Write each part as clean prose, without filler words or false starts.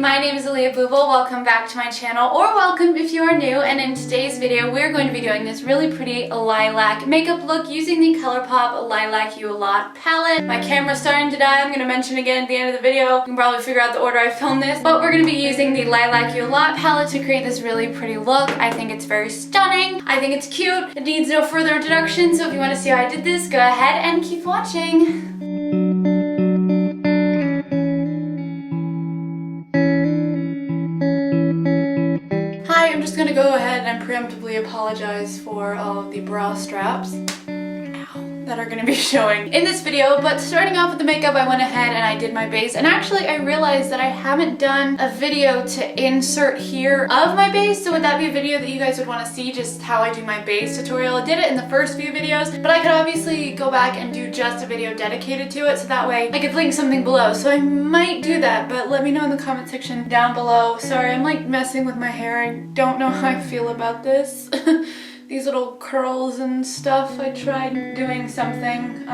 my name is Aaliyah Booble. Welcome back to my channel, or welcome if you are new, and in today's video we're going to be doing this really pretty lilac makeup look using the Colourpop Lilac You A Lot palette. My camera's starting to die. I'm going to mention again at the end of the video. You can probably figure out the order I filmed this, but we're going to be using the Lilac You A Lot palette to create this really pretty look. I think it's very stunning. I think it's cute. It needs no further introduction, so if you want to see how I did this, go ahead and keep watching. I'm just gonna go ahead and preemptively apologize for all of the bra straps that are gonna be showing in this video. But starting off with the makeup, I went ahead and I did my base, and actually I realized that I haven't done a video to insert here of my base. So would that be a video that you guys would want to see, just how I do my base tutorial? I did it in the first few videos, but I could obviously go back and do just a video dedicated to it, so that way I could link something below. So I might do that, but let me know in the comment section down below. Sorry, I'm like messing with my hair. I don't know how I feel about this. These little curls and stuff. I tried doing something.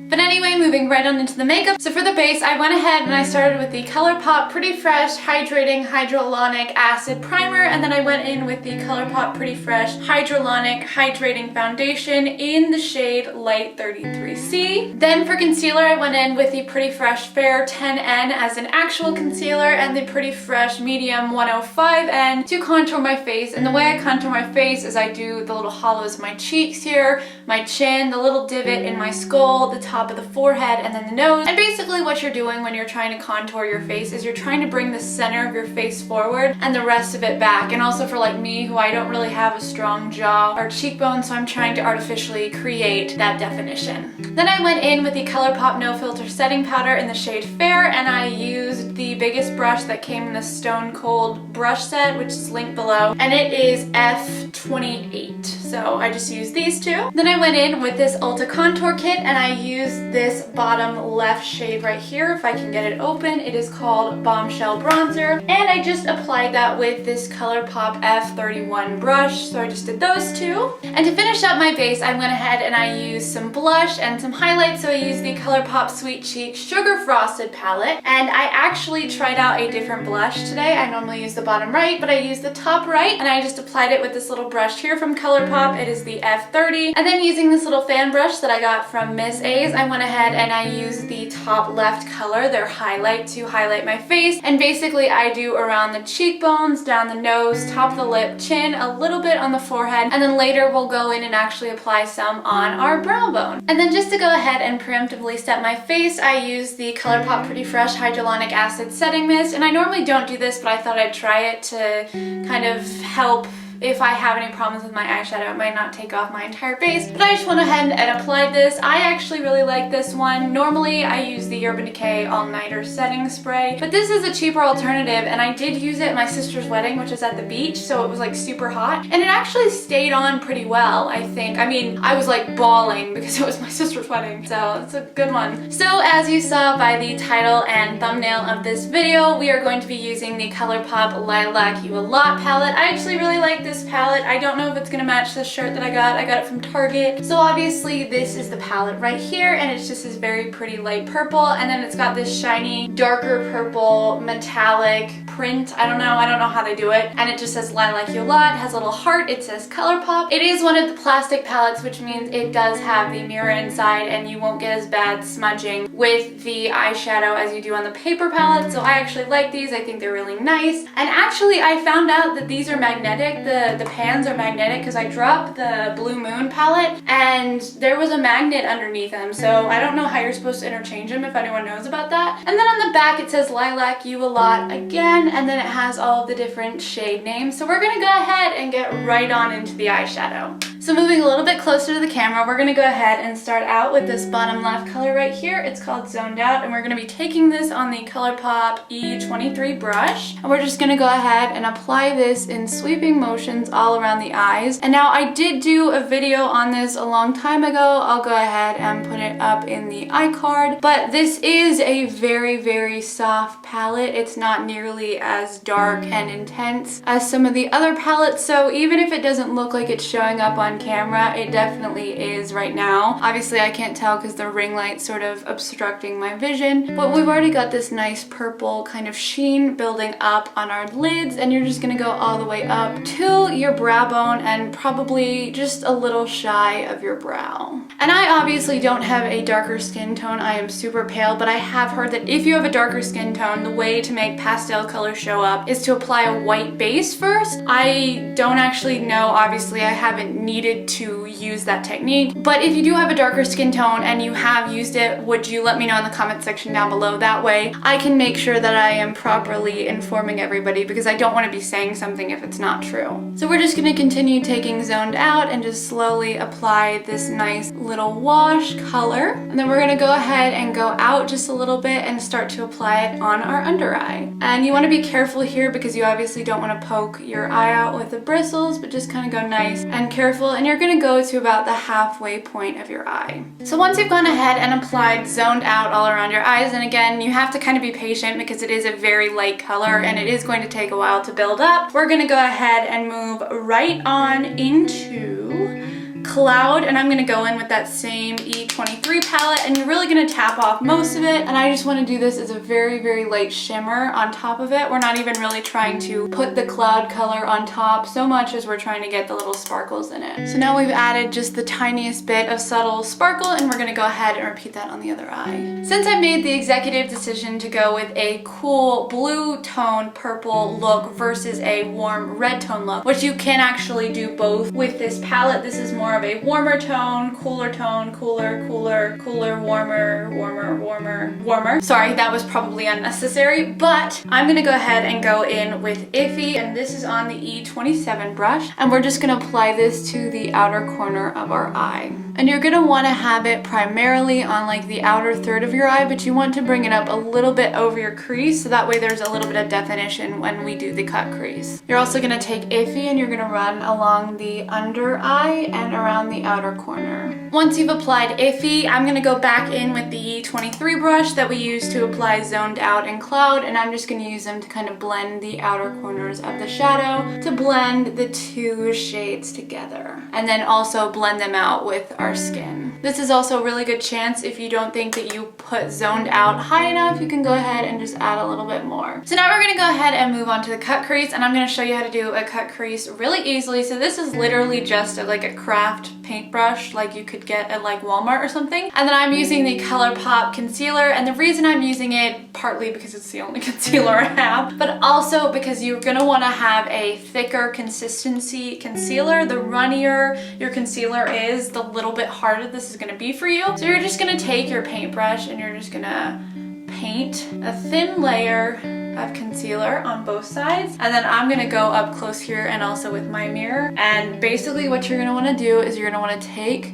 But anyway, moving right on into the makeup. So for the base, I went ahead and I started with the Colourpop Pretty Fresh Hydrating Hyaluronic Acid Primer, and then I went in with the Colourpop Pretty Fresh Hyaluronic Hydrating Foundation in the shade Light 33C. Then for concealer, I went in with the Pretty Fresh Fair 10N as an actual concealer and the Pretty Fresh Medium 105N to contour my face. And the way I contour my face is I do the little hollows of my cheeks here, my chin, the little divot in my skull, the top of the forehead, and then the nose. And basically what you're doing when you're trying to contour your face is you're trying to bring the center of your face forward and the rest of it back. And also for like me, who I don't really have a strong jaw or cheekbone, so I'm trying to artificially create that definition. Then I went in with the Colourpop No Filter Setting Powder in the shade Fair, and I used the biggest brush that came in the Stone Cold brush set, which is linked below, and it is F28. So I just used these two. Then I went in with this Ulta Contour Kit, and I used this bottom left shade right here. If I can get it open, it is called Bombshell Bronzer, and I just applied that with this Colourpop F31 brush. So I just did those two. And to finish up my base, I went ahead and I used some blush and some highlights. So I used the Colourpop Sweet Cheek Sugar Frosted palette, and I actually tried out a different blush today. I normally use the bottom right, but I used the top right, and I just applied it with this little brush here from Colourpop. It is the F30. And then using this little fan brush that I got from Miss A's, I went ahead and I used the top left color, their highlight, to highlight my face. And basically I do around the cheekbones, down the nose, top of the lip, chin, a little bit on the forehead, and then later we'll go in and actually apply some on our brow bone. And then just to go ahead and preemptively set my face, I used the Colourpop Pretty Fresh Hyaluronic Acid Setting Mist. And I normally don't do this, but I thought I'd try it to kind of help if I have any problems with my eyeshadow. It might not take off my entire base, but I just went ahead and applied this. I actually really like this one. Normally I use the Urban Decay All Nighter Setting Spray, but this is a cheaper alternative, and I did use it at my sister's wedding, which is at the beach, so it was like super hot, and it actually stayed on pretty well, I think. I mean, I was like bawling because it was my sister's wedding, so it's a good one. So as you saw by the title and thumbnail of this video, we are going to be using the Colourpop Lilac You A Lot palette. I actually really like this palette. I don't know if it's gonna match this shirt that I got. I got it from Target. So obviously this is the palette right here, and it's just this very pretty light purple, and then it's got this shiny darker purple metallic print. I don't know how they do it. And it just says Lilac You A Lot. It has a little heart. It says Colourpop. It is one of the plastic palettes, which means it does have the mirror inside, and you won't get as bad smudging with the eyeshadow as you do on the paper palette. So I actually like these. I think they're really nice. And actually I found out that these are magnetic. The pans are magnetic because I dropped the Blue Moon palette and there was a magnet underneath them. So I don't know how you're supposed to interchange them, if anyone knows about that. And then on the back it says Lilac You A Lot again, and then it has all of the different shade names. So we're gonna go ahead and get right on into the eyeshadow. So moving a little bit closer to the camera, we're gonna go ahead and start out with this bottom left color right here. It's called Zoned Out, and we're gonna be taking this on the Colourpop E23 brush. And we're just gonna go ahead and apply this in sweeping motions all around the eyes. And now I did do a video on this a long time ago. I'll go ahead and put it up in the iCard. But this is a very, very soft palette. It's not nearly as dark and intense as some of the other palettes. So even if it doesn't look like it's showing up on on camera. It definitely is right now. Obviously I can't tell because the ring light's sort of obstructing my vision, but we've already got this nice purple kind of sheen building up on our lids, and you're just gonna go all the way up to your brow bone and probably just a little shy of your brow. And I obviously don't have a darker skin tone. I am super pale, but I have heard that if you have a darker skin tone, the way to make pastel color show up is to apply a white base first. I don't actually know, obviously I haven't needed to use that technique, but if you do have a darker skin tone and you have used it, would you let me know in the comment section down below? That way I can make sure that I am properly informing everybody, because I don't want to be saying something if it's not true. So we're just going to continue taking Zoned Out and just slowly apply this nice little wash color, and then we're going to go ahead and go out just a little bit and start to apply it on our under eye. And you want to be careful here because you obviously don't want to poke your eye out with the bristles, but just kind of go nice and careful, and you're going to go to about the halfway point of your eye. So once you've gone ahead and applied Zoned Out all around your eyes, and again you have to kind of be patient because it is a very light color and it is going to take a while to build up, we're going to go ahead and move right on into Cloud, and I'm going to go in with that same E23 palette, and you're really going to tap off most of it, and I just want to do this as a very light shimmer on top of it. We're not even really trying to put the cloud color on top so much as we're trying to get the little sparkles in it. So now we've added just the tiniest bit of subtle sparkle, and we're going to go ahead and repeat that on the other eye. Since I made the executive decision to go with a cool blue tone purple look versus a warm red tone look, which you can actually do both with this palette. This is more of a warmer tone, cooler, warmer. Sorry, that was probably unnecessary, but I'm gonna go ahead and go in with Iffy, and this is on the E27 brush, and we're just gonna apply this to the outer corner of our eye. And you're gonna wanna have it primarily on like the outer third of your eye, but you want to bring it up a little bit over your crease, so that way there's a little bit of definition when we do the cut crease. You're also gonna take Iffy and you're gonna run along the under eye and around the outer corner. Once you've applied Iffy, I'm gonna go back in with the E23 brush that we used to apply Zoned Out and Cloud, and I'm just gonna use them to kind of blend the outer corners of the shadow to blend the two shades together, and then also blend them out with our skin. This is also a really good chance if you don't think that you put Zoned Out high enough, you can go ahead and just add a little bit more. So now we're gonna go ahead and move on to the cut crease, and I'm gonna show you how to do a cut crease really easily. So this is literally just like a craft paintbrush like you could get at like Walmart or something, and then I'm using the Colourpop concealer, and the reason I'm using it partly because it's the only concealer I have, but also because you're gonna want to have a thicker consistency concealer. The runnier your concealer is, the little bit harder this is gonna be for you. So you're just gonna take your paintbrush and you're just gonna paint a thin layer of concealer on both sides, and then I'm gonna go up close here and also with my mirror. And basically what you're gonna want to do is you're gonna want to take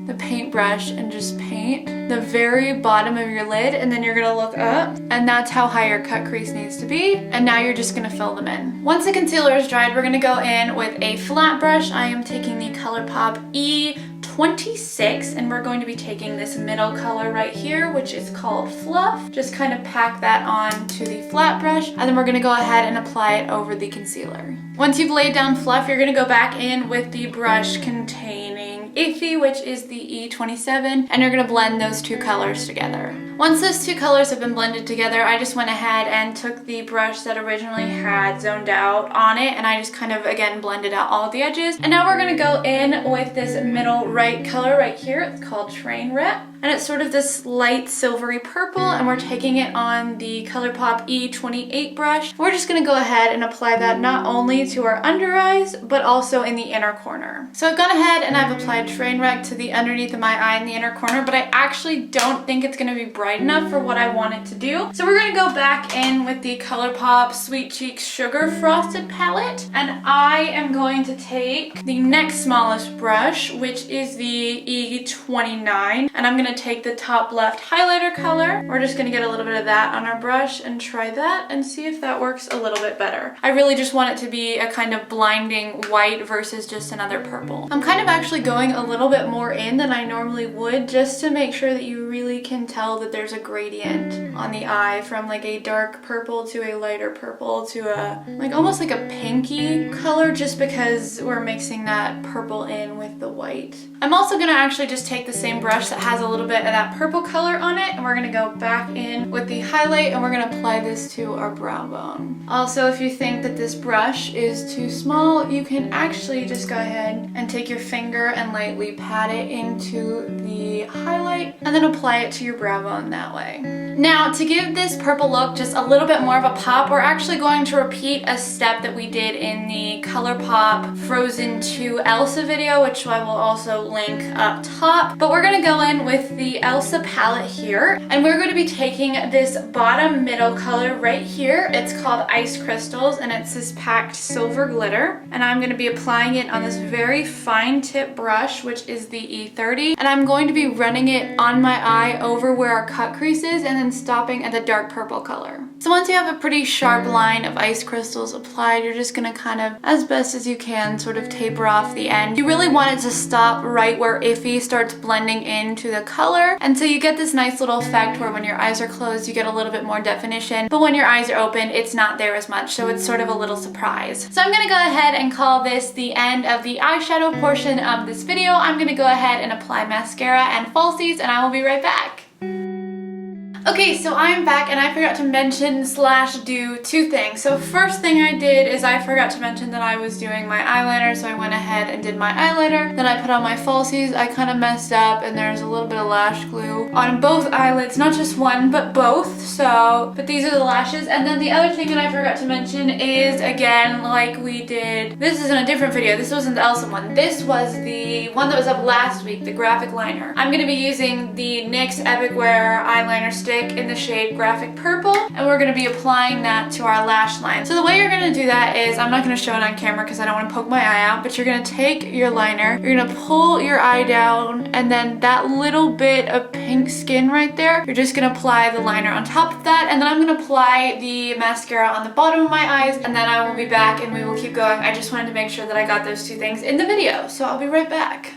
the paintbrush and just paint the very bottom of your lid, and then you're gonna look up, and that's how high your cut crease needs to be. And now you're just gonna fill them in. Once the concealer is dried, we're gonna go in with a flat brush. I am taking the Colourpop E26, and we're going to be taking this middle color right here, which is called Fluff. Just kind of pack that on to the flat brush, and then we're gonna go ahead and apply it over the concealer. Once you've laid down Fluff, you're gonna go back in with the brush containing Iffy, which is the E27, and you're gonna blend those two colors together. Once those two colors have been blended together, I just went ahead and took the brush that originally had Zoned Out on it, and I just kind of again blended out all of the edges. And now we're gonna go in with this middle right color right here. It's called Trainwreck, and it's sort of this light silvery purple, and we're taking it on the Colourpop E28 brush. We're just gonna go ahead and apply that not only to our under eyes, but also in the inner corner. So I've gone ahead and I've applied Trainwreck to the underneath of my eye in the inner corner, but I actually don't think it's gonna be bright enough for what I want it to do. So we're gonna go back in with the Colourpop Sweet Cheeks Sugar Frosted palette, and I am going to take the next smallest brush, which is the E29, and I'm gonna gonna take the top left highlighter color. We're just gonna get a little bit of that on our brush and try that and see if that works a little bit better. I really just want it to be a kind of blinding white versus just another purple. I'm kind of actually going a little bit more in than I normally would, just to make sure that you really can tell that there's a gradient on the eye from like a dark purple to a lighter purple to a like almost like a pinky color, just because we're mixing that purple in with the white. I'm also gonna actually just take the same brush that has a little bit of that purple color on it, and we're gonna go back in with the highlight and we're gonna apply this to our brow bone. Also, if you think that this brush is too small, you can actually just go ahead and take your finger and lightly pat it into the highlight and then apply it to your brow bone that way. Now, to give this purple look just a little bit more of a pop, we're actually going to repeat a step that we did in the Colourpop Frozen 2 Elsa video, which I will also link up top. But we're gonna go in with the Elsa palette here, and we're gonna be taking this bottom middle color right here. It's called Ice Crystals, and it's this packed silver glitter. And I'm gonna be applying it on this very fine tip brush, which is the E30. And I'm going to be running it on my eye over where our cut crease is, and then stopping at the dark purple color. So once you have a pretty sharp line of ice crystals applied, you're just gonna kind of, as best as you can, sort of taper off the end. You really want it to stop right where Iffy starts blending into the color. And so you get this nice little effect where when your eyes are closed, you get a little bit more definition. But when your eyes are open, it's not there as much. So it's sort of a little surprise. So I'm gonna go ahead and call this the end of the eyeshadow portion of this video. I'm gonna go ahead and apply mascara and falsies, and I will be right back. Okay, so I'm back and I forgot to mention slash do two things. So first thing I did is I forgot to mention that I was doing my eyeliner, so I went ahead and did my eyeliner. Then I put on my falsies. I kind of messed up and there's a little bit of lash glue on both eyelids, not just one, but both. But these are the lashes. And then the other thing that I forgot to mention is, again, like we did, this is in a different video. This wasn't the Elsa one. This was the one that was up last week, the graphic liner. I'm gonna be using the NYX Epic Wear eyeliner stick in the shade Graphic Purple, and we're going to be applying that to our lash line. So the way you're going to do that is, I'm not going to show it on camera because I don't want to poke my eye out, but you're going to take your liner, you're going to pull your eye down, and then that little bit of pink skin right there, you're just going to apply the liner on top of that, and then I'm going to apply the mascara on the bottom of my eyes, and then I will be back and we will keep going. I just wanted to make sure that I got those two things in the video, so I'll be right back.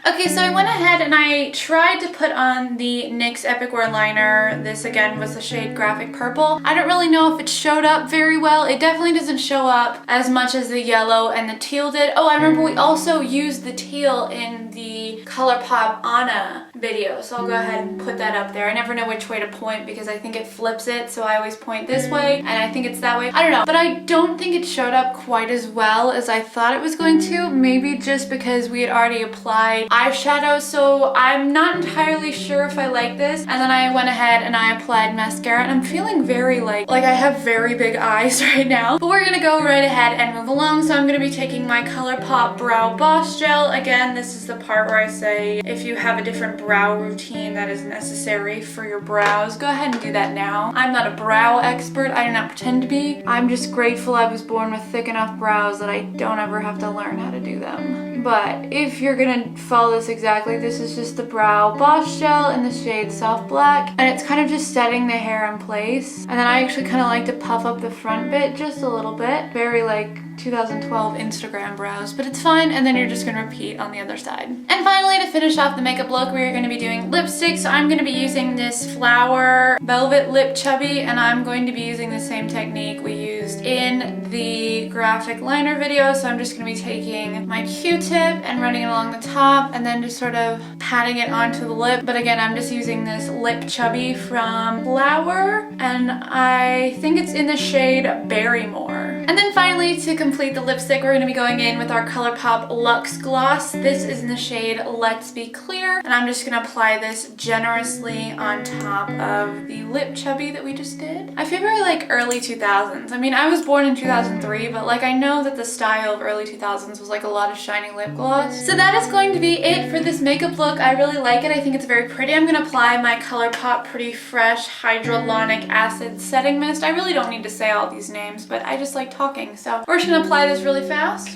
Okay, so I went ahead and I tried to put on the NYX Epic Wear liner. This again was the shade Graphic Purple. I don't really know if it showed up very well. It definitely doesn't show up as much as the yellow and the teal did. Oh, I remember we also used the teal in the Colourpop Anna video, so I'll go ahead and put that up there. I never know which way to point because I think it flips it, so I always point this way, and I think it's that way. I don't know, but I don't think it showed up quite as well as I thought it was going to. Maybe just because we had already applied eyeshadow, so I'm not entirely sure if I like this. And then I went ahead and I applied mascara, and I'm feeling very like I have very big eyes right now. But we're gonna go right ahead and move along. So I'm gonna be taking my Colourpop Brow Boss Gel. Again, this is the part where I say if you have a different brow routine that is necessary for your brows, go ahead and do that now. I'm not a brow expert. I do not pretend to be. I'm just grateful I was born with thick enough brows that I don't ever have to learn how to do them. But if you're gonna follow this exactly, this is just the Brow Boss Gel in the shade Soft Black, and it's kind of just setting the hair in place. And then I actually kind of like to puff up the front bit just a little bit, very like 2012 Instagram brows, but it's fine. And then you're just gonna repeat on the other side. And finally, to finish off the makeup look, we're gonna be doing lipstick. So I'm gonna be using this Flower Velvet Lip Chubby, and I'm going to be using the same technique we used in the graphic liner video. So I'm just gonna be taking my Q-tip and running it along the top, and then just sort of patting it onto the lip. But again, I'm just using this Lip Chubby from Flower, and I think it's in the shade Barrymore. And then finally, to complete the lipstick, we're going to be going in with our Colourpop Luxe Gloss. This is in the shade Let's Be Clear, and I'm just going to apply this generously on top of the Lip Chubby that we just did. I feel very like early 2000s. I mean, I was born in 2003, but like I know that the style of early 2000s was like a lot of shiny lip gloss. So that is going to be it for this makeup look. I really like it. I think it's very pretty. I'm going to apply my Colourpop Pretty Fresh Hyaluronic Acid Setting Mist. I really don't need to say all these names, but I just like talking, so we're just gonna apply this really fast.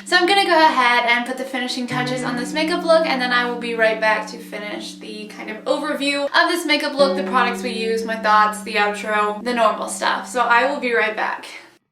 So So I'm gonna go ahead and put the finishing touches on this makeup look, and then I will be right back to finish the kind of overview of this makeup look, the products we use, my thoughts, the outro, the normal stuff. So I will be right back.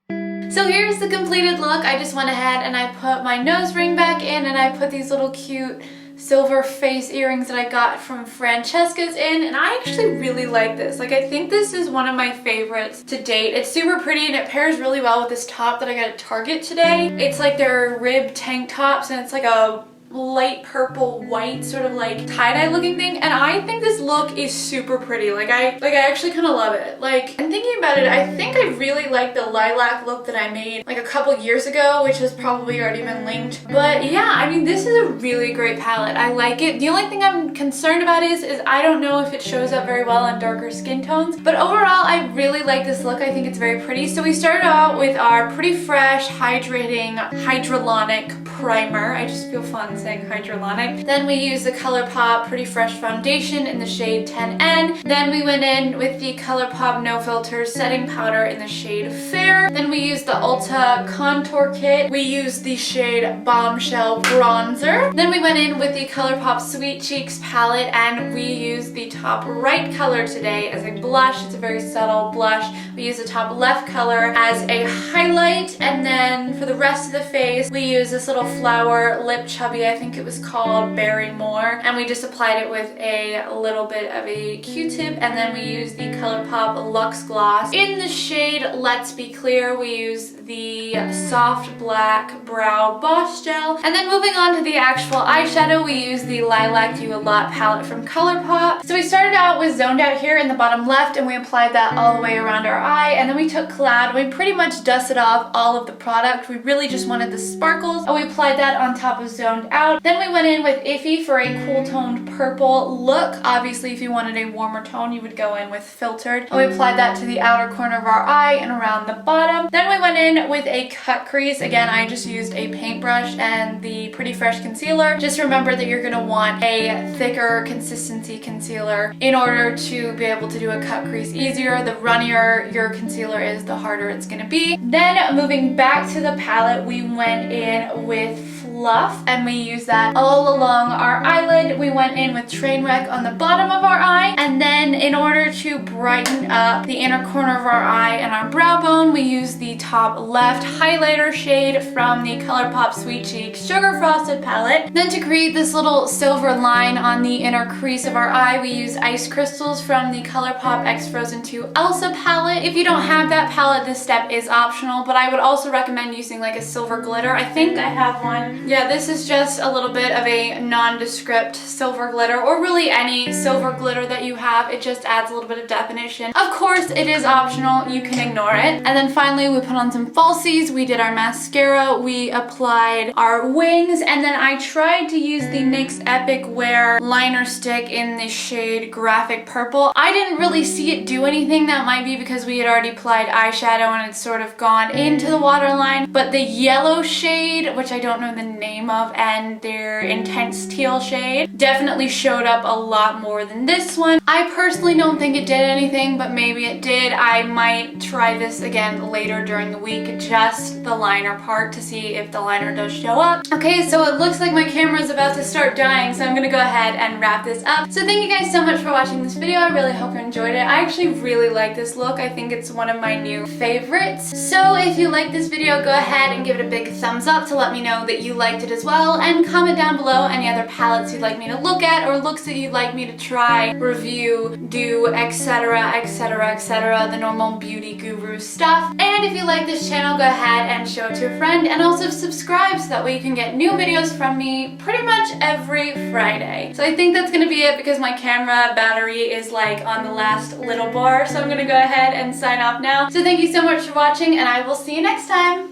So here's the completed look. I just went ahead and I put my nose ring back in, and I put these little cute silver face earrings that I got from Francesca's in, and I actually really like this. Like, I think this is one of my favorites to date. It's super pretty and it pairs really well with this top that I got at Target today. It's like their rib tank tops, and it's like a light purple white sort of like tie-dye looking thing, and I think this look is super pretty. Like I actually kind of love it. Like, I'm thinking about it, I think I really like the lilac look that I made like a couple years ago, which has probably already been linked. But yeah, I mean, this is a really great palette. I like it. The only thing I'm concerned about is I don't know if it shows up very well on darker skin tones, but overall I really like this look. I think it's very pretty. So we started out with our Pretty Fresh hydrating hyaluronic primer. I just feel fun saying hyaluronic. Then we used the Colourpop Pretty Fresh foundation in the shade 10N. Then we went in with the Colourpop No Filter setting powder in the shade Fair. Then we used the Ulta contour kit. We used the shade Bombshell bronzer. Then we went in with the Colourpop Sweet Cheeks palette, and we used the top right color today as a blush. It's a very subtle blush. We used the top left color as a highlight, and then for the rest of the face we used this little flower lip chubby, I think it was called Berry More, and we just applied it with a little bit of a Q-tip, and then we used the Colourpop Luxe Gloss in the shade Let's Be Clear. We used the soft black brow boss gel, and then moving on to the actual eyeshadow, we used the Lilac You A Lot palette from Colourpop. So we started out with Zoned Out here in the bottom left, and we applied that all the way around our eye, and then we took Cloud and we pretty much dusted off all of the product. We really just wanted the sparkles, and we applied that on top of Zoned Out. Then we went in with Iffy for a cool toned purple look. Obviously, if you wanted a warmer tone, you would go in with Filtered. And we applied that to the outer corner of our eye and around the bottom. Then we went in with a cut crease. Again, I just used a paintbrush and the Pretty Fresh concealer. Just remember that you're gonna want a thicker consistency concealer in order to be able to do a cut crease easier. The runnier your concealer is, the harder it's gonna be. Then moving back to the palette, we went in with Fluff, and we used that all along our eyelid. We went in with Trainwreck on the bottom of our eye, and then in order to brighten up the inner corner of our eye and our brow bone, we used the top left highlighter shade from the Colourpop Sweet Cheeks Sugar Frosted palette. Then to create this little silver line on the inner crease of our eye, we used Ice Crystals from the Colourpop X Frozen 2 Elsa palette. If you don't have that palette, this step is optional, but I would also recommend using like a silver glitter. I think I have one. Yeah, this is just a little bit of a nondescript silver glitter, or really any silver glitter that you have. It just adds a little bit of definition. Of course, it is optional. You can ignore it. And then finally, we put on some falsies. We did our mascara. We applied our wings, and then I tried to use the NYX Epic Wear liner stick in the shade Graphic Purple. I didn't really see it do anything. That might be because we had already applied eyeshadow and it's sort of gone into the waterline. But the yellow shade, which I don't know the name of, and their intense teal shade definitely showed up a lot more than this one. I personally don't think it did anything, but maybe it did. I might try this again later during the week, just the liner part, to see if the liner does show up. Okay, so it looks like my camera is about to start dying, so I'm gonna go ahead and wrap this up. So thank you guys so much for watching this video. I really hope you enjoyed it. I actually really like this look. I think it's one of my new favorites. So if you like this video, go ahead and give it a big thumbs up to let me know that you liked it as well, and comment down below any other palettes you'd like me to look at, or looks that you'd like me to try, review, do, etc, etc, etc, the normal beauty guru stuff. And if you like this channel, go ahead and show it to a friend, and also subscribe so that way you can get new videos from me pretty much every Friday. So I think that's gonna be it, because my camera battery is like on the last little bar, so I'm gonna go ahead and sign off now. So thank you so much for watching, and I will see you next time.